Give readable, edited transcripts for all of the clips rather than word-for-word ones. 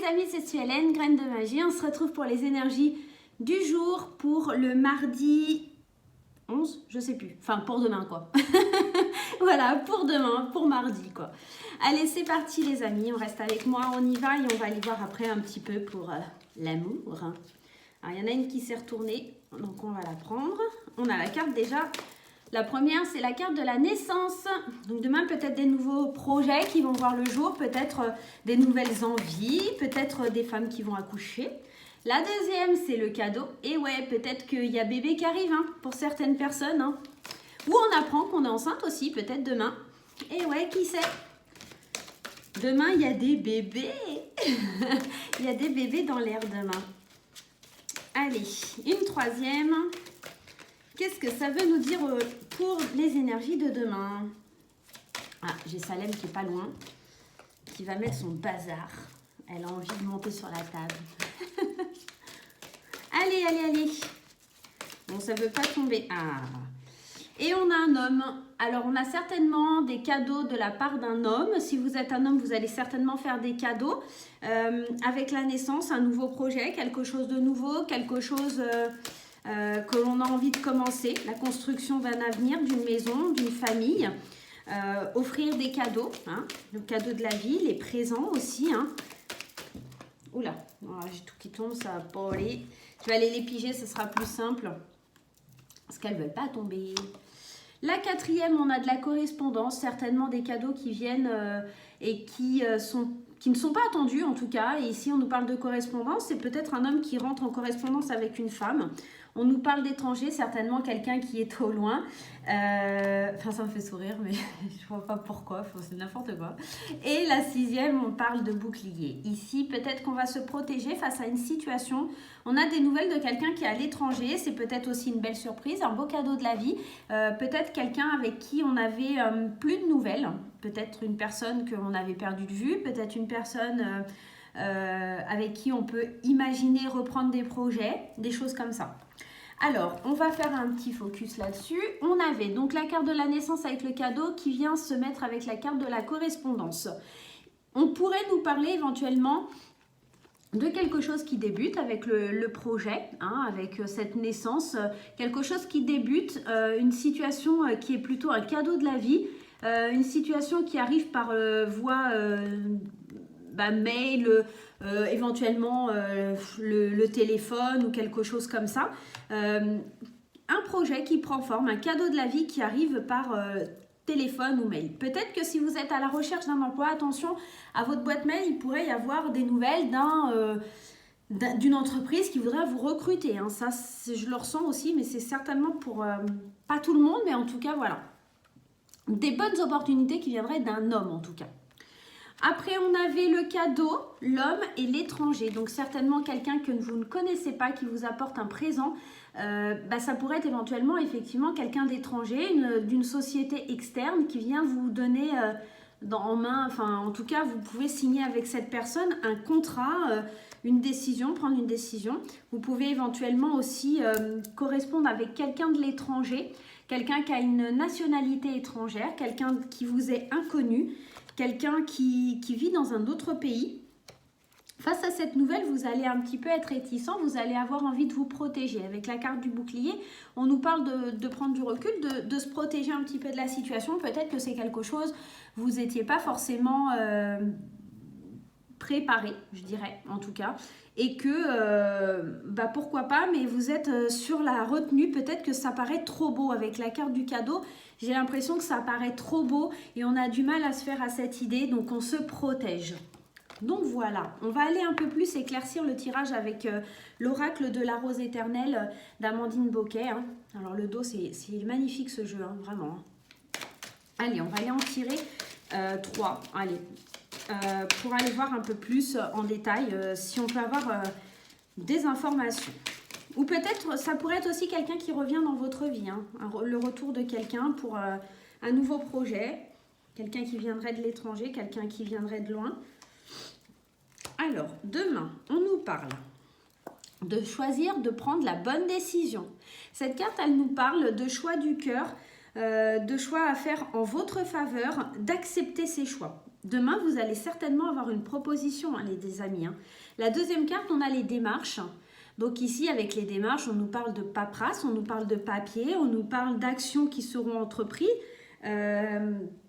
les amis, c'est Suelen, Graine de Magie. On se retrouve pour les énergies du jour pour le mardi 11, je sais plus. Enfin, pour demain, quoi. Voilà, pour demain, pour mardi, quoi. Allez, c'est parti, les amis. On reste avec moi, on y va et on va aller voir après un petit peu pour l'amour. Alors, il y en a une qui s'est retournée, donc on va la prendre. On a la carte déjà. La première, c'est la carte de la naissance. Donc demain, peut-être des nouveaux projets qui vont voir le jour, peut-être des nouvelles envies, peut-être des femmes qui vont accoucher. La deuxième, c'est le cadeau. Et ouais, peut-être qu'il y a bébé qui arrive pour certaines personnes. Ou on apprend qu'on est enceinte aussi, peut-être demain. Et ouais, qui sait? Demain, il y a des bébés. Il y a des bébés dans l'air demain. Allez, une troisième. Qu'est-ce que ça veut nous dire pour les énergies de demain? Ah, j'ai Salem qui est pas loin, qui va mettre son bazar. Elle a envie de monter sur la table. Allez, allez, allez. Bon, ça veut pas tomber. Ah. Et on a un homme. Alors, on a certainement des cadeaux de la part d'un homme. Si vous êtes un homme, vous allez certainement faire des cadeaux. Avec la naissance, un nouveau projet, quelque chose de nouveau, quelque chose... que l'on a envie de commencer, la construction d'un avenir, d'une maison, d'une famille, offrir des cadeaux, le cadeau de la vie, les présents aussi. Oula, j'ai tout qui tombe, ça va pas aller. Je vais aller les piger, ce sera plus simple, parce qu'elles ne veulent pas tomber. La quatrième, on a de la correspondance, certainement des cadeaux qui viennent et qui ne sont pas attendus en tout cas. Et ici, on nous parle de correspondance, c'est peut-être un homme qui rentre en correspondance avec une femme. On nous parle d'étranger, certainement quelqu'un qui est au loin. Enfin, ça me fait sourire, mais je vois pas pourquoi, c'est n'importe quoi. Et la sixième, on parle de bouclier. Ici, peut-être qu'on va se protéger face à une situation. On a des nouvelles de quelqu'un qui est à l'étranger, c'est peut-être aussi une belle surprise, un beau cadeau de la vie. Peut-être quelqu'un avec qui on avait plus de nouvelles. Peut-être une personne qu'on avait perdu de vue, peut-être une personne avec qui on peut imaginer reprendre des projets, des choses comme ça. Alors, on va faire un petit focus là-dessus. On avait donc la carte de la naissance avec le cadeau qui vient se mettre avec la carte de la correspondance. On pourrait nous parler éventuellement de quelque chose qui débute avec le projet, avec cette naissance, quelque chose qui débute, une situation qui est plutôt un cadeau de la vie, une situation qui arrive par voie mail, éventuellement le téléphone ou quelque chose comme ça. Un projet qui prend forme, un cadeau de la vie qui arrive par téléphone ou mail. Peut-être que si vous êtes à la recherche d'un emploi, attention à votre boîte mail, il pourrait y avoir des nouvelles d'une entreprise qui voudrait vous recruter. Ça, je le ressens aussi, mais c'est certainement pour pas tout le monde, mais en tout cas, voilà. Des bonnes opportunités qui viendraient d'un homme, en tout cas. Après, on avait le cadeau, l'homme et l'étranger. Donc, certainement quelqu'un que vous ne connaissez pas, qui vous apporte un présent. Ça pourrait être éventuellement, effectivement, quelqu'un d'étranger, d'une société externe qui vient vous donner en main, enfin, en tout cas, vous pouvez signer avec cette personne un contrat, une décision, prendre une décision. Vous pouvez éventuellement aussi correspondre avec quelqu'un de l'étranger, quelqu'un qui a une nationalité étrangère, quelqu'un qui vous est inconnu, quelqu'un qui vit dans un autre pays. Face à cette nouvelle, vous allez un petit peu être réticent, vous allez avoir envie de vous protéger. Avec la carte du bouclier, on nous parle de prendre du recul, de se protéger un petit peu de la situation. Peut-être que c'est quelque chose, vous n'étiez pas forcément préparé, je dirais, en tout cas. Et que, pourquoi pas, mais vous êtes sur la retenue. Peut-être que ça paraît trop beau avec la carte du cadeau. J'ai l'impression que ça paraît trop beau et on a du mal à se faire à cette idée, donc on se protège. Donc voilà, on va aller un peu plus éclaircir le tirage avec l'oracle de la rose éternelle d'Amandine Boquet. Alors le dos, c'est magnifique ce jeu, vraiment. Allez, on va aller en tirer 3. Allez, pour aller voir un peu plus en détail si on peut avoir des informations. Ou peut-être, ça pourrait être aussi quelqu'un qui revient dans votre vie, le retour de quelqu'un pour un nouveau projet, quelqu'un qui viendrait de l'étranger, quelqu'un qui viendrait de loin. Alors, demain, on nous parle de choisir, de prendre la bonne décision. Cette carte, elle nous parle de choix du cœur, de choix à faire en votre faveur, d'accepter ses choix. demain, vous allez certainement avoir une proposition, hein, les amis. Hein. La deuxième carte, on a les démarches. Donc ici, avec les démarches, on nous parle de paperasse, on nous parle de papier, on nous parle d'actions qui seront entreprises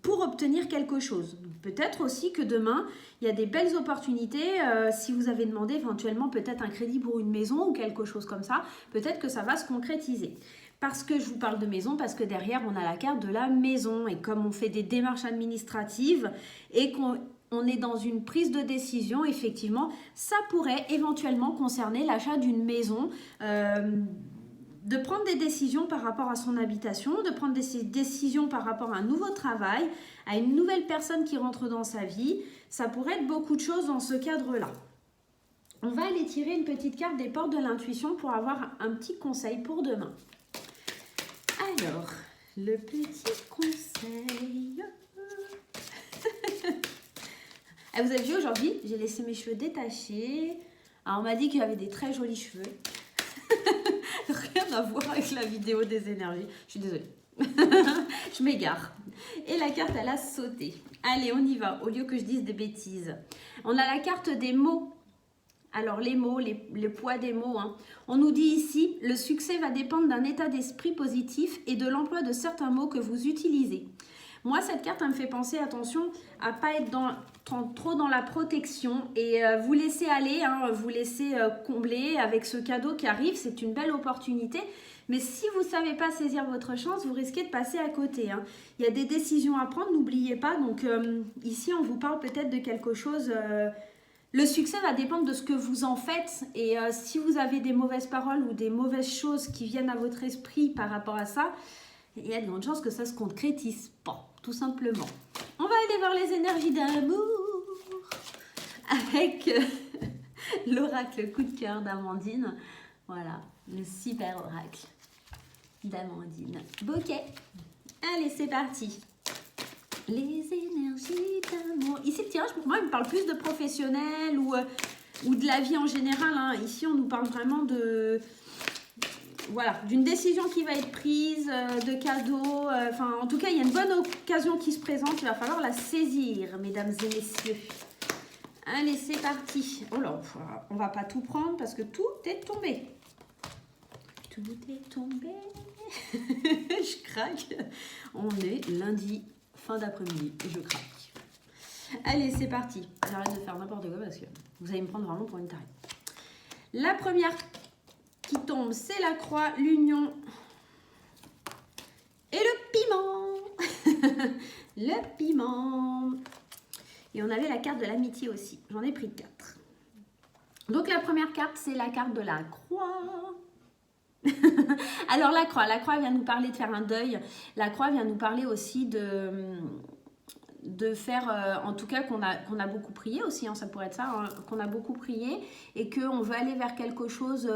pour obtenir quelque chose. Peut-être aussi que demain, il y a des belles opportunités. Si vous avez demandé éventuellement peut-être un crédit pour une maison ou quelque chose comme ça, peut-être que ça va se concrétiser. Parce que je vous parle de maison, parce que derrière, on a la carte de la maison. Et comme on fait des démarches administratives et qu'on est dans une prise de décision, effectivement, ça pourrait éventuellement concerner l'achat d'une maison, de prendre des décisions par rapport à son habitation, de prendre des décisions par rapport à un nouveau travail, à une nouvelle personne qui rentre dans sa vie. Ça pourrait être beaucoup de choses dans ce cadre-là. On va aller tirer une petite carte des portes de l'intuition pour avoir un petit conseil pour demain. Alors, le petit conseil. Vous avez vu aujourd'hui, j'ai laissé mes cheveux détachés. Alors, on m'a dit qu'il y avait des très jolis cheveux. Rien à voir avec la vidéo des énergies. Je suis désolée. Je m'égare. Et la carte, elle a sauté. Allez, on y va, au lieu que je dise des bêtises. On a la carte des mots. Alors, les mots, le poids des mots. Hein. On nous dit ici, le succès va dépendre d'un état d'esprit positif et de l'emploi de certains mots que vous utilisez. Moi, cette carte, elle me fait penser, attention, à ne pas être trop dans la protection et vous laisser aller, hein, vous laisser combler avec ce cadeau qui arrive. C'est une belle opportunité. Mais si vous ne savez pas saisir votre chance, vous risquez de passer à côté. Hein. Il y a des décisions à prendre, n'oubliez pas. Donc, ici, on vous parle peut-être de quelque chose... Le succès va dépendre de ce que vous en faites et si vous avez des mauvaises paroles ou des mauvaises choses qui viennent à votre esprit par rapport à ça, il y a de grandes chances que ça ne se concrétise pas, tout simplement. On va aller voir les énergies d'amour avec l'oracle coup de cœur d'Amandine. Voilà, le super oracle d'Amandine. Bouquet. Allez, c'est parti. Les énergies d'amour. Ici, le tirage, pour moi, il me parle plus de professionnel ou de la vie en général. Hein. Ici, on nous parle vraiment de... Voilà, d'une décision qui va être prise, de cadeaux. Enfin, en tout cas, il y a une bonne occasion qui se présente. Il va falloir la saisir, mesdames et messieurs. Allez, c'est parti. Oh là, on va pas tout prendre parce que tout est tombé. Tout est tombé. Je craque. On est lundi. Fin d'après-midi, et je craque. Allez, c'est parti. J'arrête de faire n'importe quoi parce que vous allez me prendre vraiment pour une tarée. La première qui tombe, c'est la croix, l'union et le piment. Le piment. Et on avait la carte de l'amitié aussi. J'en ai pris 4. Donc la première carte, c'est la carte de la croix. Alors la croix vient nous parler de faire un deuil. La croix vient nous parler aussi de faire, en tout cas qu'on a beaucoup prié aussi, hein, ça pourrait être ça, hein, qu'on a beaucoup prié et qu'on veut aller vers quelque chose,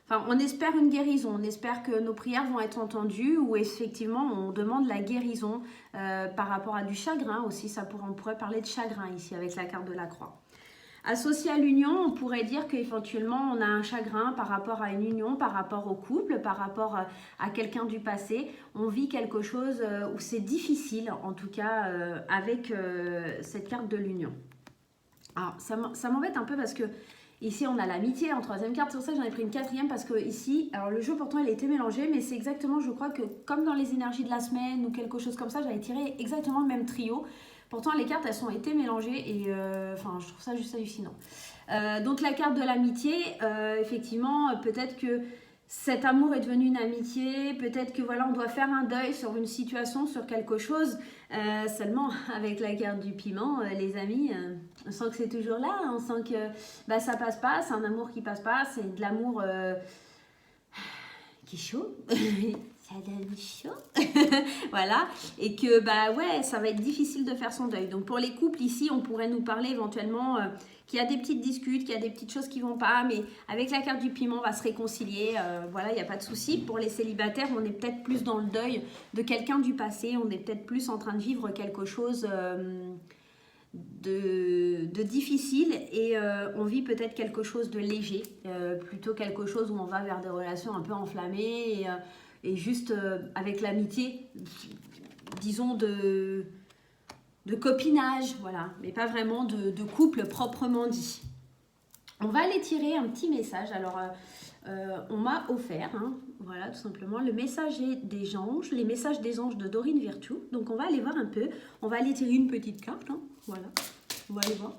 enfin on espère une guérison, on espère que nos prières vont être entendues ou effectivement on demande la guérison par rapport à du chagrin aussi, on pourrait parler de chagrin ici avec la carte de la croix. Associé à l'union, on pourrait dire qu'éventuellement on a un chagrin par rapport à une union, par rapport au couple, par rapport à quelqu'un du passé. On vit quelque chose où c'est difficile, en tout cas avec cette carte de l'union. Alors ça m'embête un peu parce que ici on a l'amitié en troisième carte, c'est pour ça que j'en ai pris une quatrième parce que ici, alors le jeu pourtant il a été mélangé, mais c'est exactement, je crois que comme dans les énergies de la semaine ou quelque chose comme ça, j'avais tiré exactement le même trio. Pourtant, les cartes, elles ont été mélangées et enfin, je trouve ça juste hallucinant. Donc, la carte de l'amitié, effectivement, peut-être que cet amour est devenu une amitié. Peut-être que voilà, on doit faire un deuil sur une situation, sur quelque chose. Seulement, avec la carte du piment, les amis, on sent que c'est toujours là. On sent que bah, ça passe pas, c'est un amour qui passe pas. C'est de l'amour qui est chaud. Ça donne chaud. Voilà, et que bah ouais, ça va être difficile de faire son deuil. Donc pour les couples ici, on pourrait nous parler éventuellement qu'il y a des petites disputes, qu'il y a des petites choses qui vont pas, mais avec la carte du piment, on va se réconcilier. Voilà, il n'y a pas de souci. Pour les célibataires, on est peut-être plus dans le deuil de quelqu'un du passé, on est peut-être plus en train de vivre quelque chose de difficile et on vit peut-être quelque chose de léger, plutôt quelque chose où on va vers des relations un peu enflammées et juste avec l'amitié, disons de copinage, voilà, mais pas vraiment de couple proprement dit. On va aller tirer un petit message. Alors, on m'a offert, hein, voilà, tout simplement, le messager des anges, les messages des anges de Dorine Virtue. Donc, on va aller voir un peu. On va aller tirer une petite carte, hein, voilà. On va aller voir,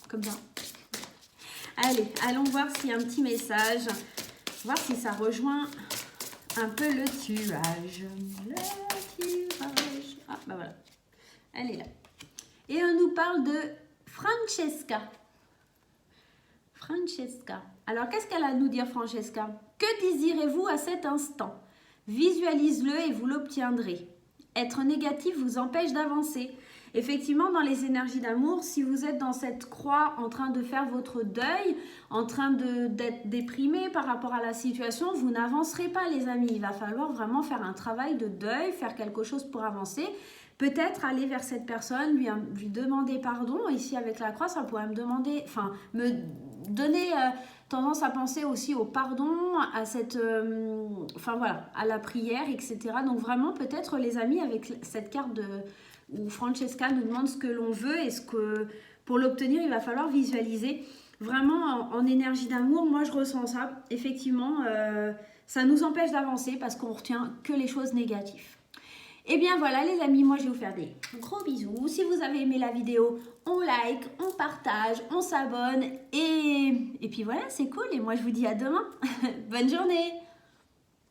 comme ça. Allez, allons voir s'il y a un petit message. Voir si ça rejoint un peu le tirage. Le tirage. Ah, bah voilà. Elle est là. Et on nous parle de Francesca. Francesca. Alors, qu'est-ce qu'elle a à nous dire, Francesca? Que désirez-vous à cet instant? Visualise-le et vous l'obtiendrez. Être négatif vous empêche d'avancer. Effectivement, dans les énergies d'amour, si vous êtes dans cette croix en train de faire votre deuil, en train d'être déprimé par rapport à la situation, vous n'avancerez pas, les amis. Il va falloir vraiment faire un travail de deuil, faire quelque chose pour avancer. Peut-être aller vers cette personne, lui demander pardon. Ici, avec la croix, ça pourrait me demander, enfin, me donner tendance à penser aussi au pardon, à cette, enfin voilà, à la prière, etc. Donc vraiment, peut-être les amis, avec cette carte où Francesca nous demande ce que l'on veut et ce que, pour l'obtenir, il va falloir visualiser. Vraiment, en énergie d'amour, moi je ressens ça. Effectivement, ça nous empêche d'avancer parce qu'on retient que les choses négatives. Et bien voilà les amis, moi je vais vous faire des gros bisous. Si vous avez aimé la vidéo, on like, on partage, on s'abonne. Et puis voilà, c'est cool. Et moi je vous dis à demain. Bonne journée.